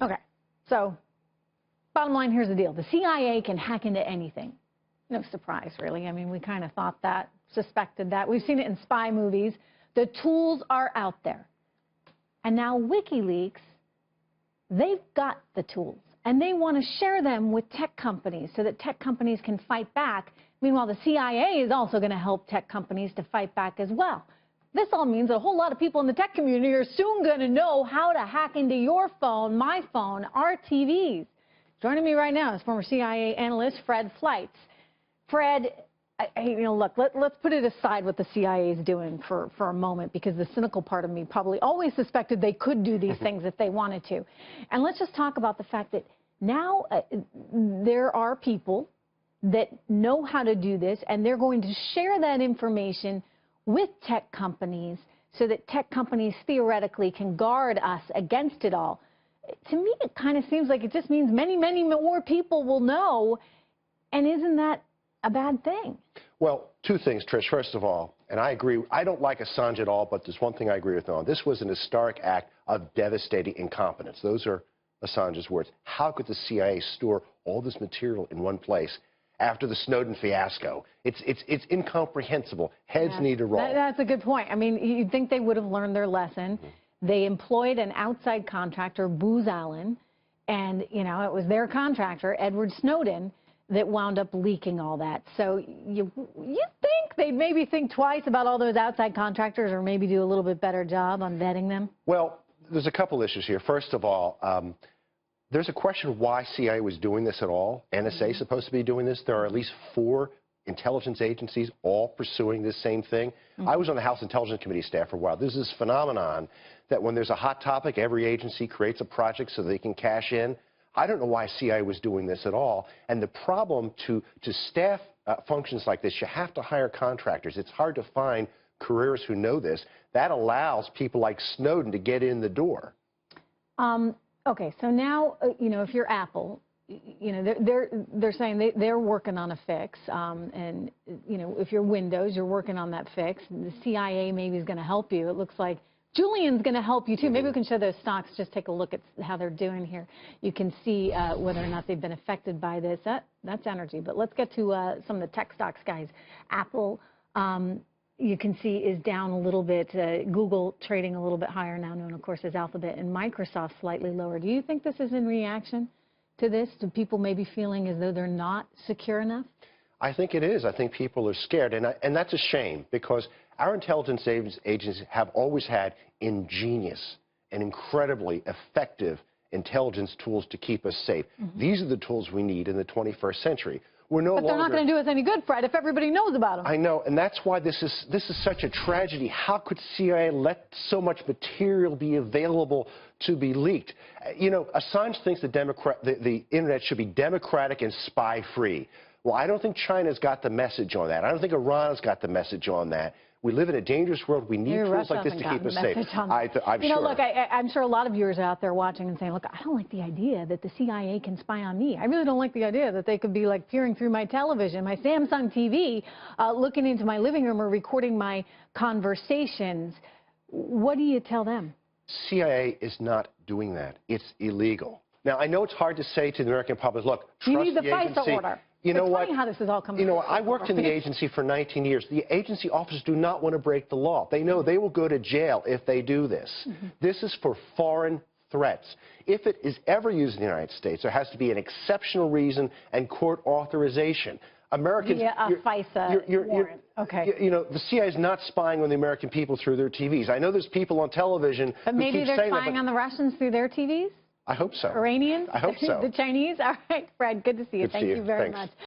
Okay, so bottom line, here's the deal. The CIA can hack into anything. No surprise, really. I mean, we kind of thought that, suspected that. We've seen it in spy movies. The tools are out there. And now WikiLeaks, they've got the tools, and they want to share them with tech companies so that tech companies can fight back. Meanwhile, the CIA is also going to help tech companies to fight back as well. This all means that a whole lot of people in the tech community are soon going to know how to hack into your phone, my phone, our TVs. Joining me right now is former CIA analyst Fred Fleitz. Fred, look, let's put it aside what the CIA is doing for a moment, because the cynical part of me probably always suspected they could do these things if they wanted to. And let's just talk about the fact that now there are people that know how to do this, and they're going to share that information with tech companies so that tech companies theoretically can guard us against it all. To me, it kind of seems like it just means many, many more people will know. And isn't that a bad thing? Well, two things, Trish. First of all, and I agree, I don't like Assange at all, but there's one thing I agree with him on. This was an historic act of devastating incompetence. Those are Assange's words. How could the CIA store all this material in one place after the Snowden fiasco? It's incomprehensible. Heads need to roll. That's a good point. I mean, you'd think they would have learned their lesson. They employed an outside contractor, Booz Allen, and, it was their contractor, Edward Snowden, that wound up leaking all that. So you think they'd maybe think twice about all those outside contractors, or maybe do a little bit better job on vetting them? Well, there's a couple issues here. First of all, there's a question of why CIA was doing this at all. NSA is supposed to be doing this. There are at least 4 intelligence agencies all pursuing this same thing. I was on the House Intelligence Committee staff for a while. There's this phenomenon that when there's a hot topic, every agency creates a project so they can cash in. I don't know why CIA was doing this at all. And the problem to staff functions like this, you have to hire contractors. It's hard to find careers who know this. That allows people like Snowden to get in the door. Okay, so now, if you're Apple, they're saying they're working on a fix. And, if you're Windows, you're working on that fix. The CIA maybe is going to help you. It looks like Julian's going to help you, too. Maybe we can show those stocks. Just take a look at how they're doing here. You can see whether or not they've been affected by this. That's energy. But let's get to some of the tech stocks, guys. Apple, you can see, is down a little bit. Google trading a little bit higher now, known, of course, as Alphabet, and Microsoft slightly lower. Do you think this is in reaction to this? Do people maybe feeling as though they're not secure enough? I think it is. I think people are scared, and that's a shame, because our intelligence agencies have always had ingenious and incredibly effective intelligence tools to keep us safe. These are the tools we need in the 21st century. But they're not going to do us any good, Fred, if everybody knows about them. I know, and that's why this is such a tragedy. How could CIA let so much material be available to be leaked? Assange thinks the internet should be democratic and spy-free. Well, I don't think China's got the message on that. I don't think Iran's got the message on that. We live in a dangerous world. We need tools like this to keep us safe. I'm sure. Look, I'm sure a lot of viewers out there watching and saying, look, I don't like the idea that the CIA can spy on me. I really don't like the idea that they could be like peering through my television, my Samsung TV, looking into my living room or recording my conversations. What do you tell them? CIA is not doing that. It's illegal. Now, I know it's hard to say to the American public, look, trust you need the agency. FISA order. You know what? It's funny how this is all coming together. I worked in the agency for 19 years. The agency officers do not want to break the law. They know they will go to jail if they do this. This is for foreign threats. If it is ever used in the United States, there has to be an exceptional reason and court authorization. Americans, a FISA warrant. Okay. The CIA is not spying on the American people through their TVs. I know there's people on television but maybe they're spying on the Russians through their TVs? I hope so. Iranians? I hope so. The Chinese? All right, Fred, good to see you. Thank you very much.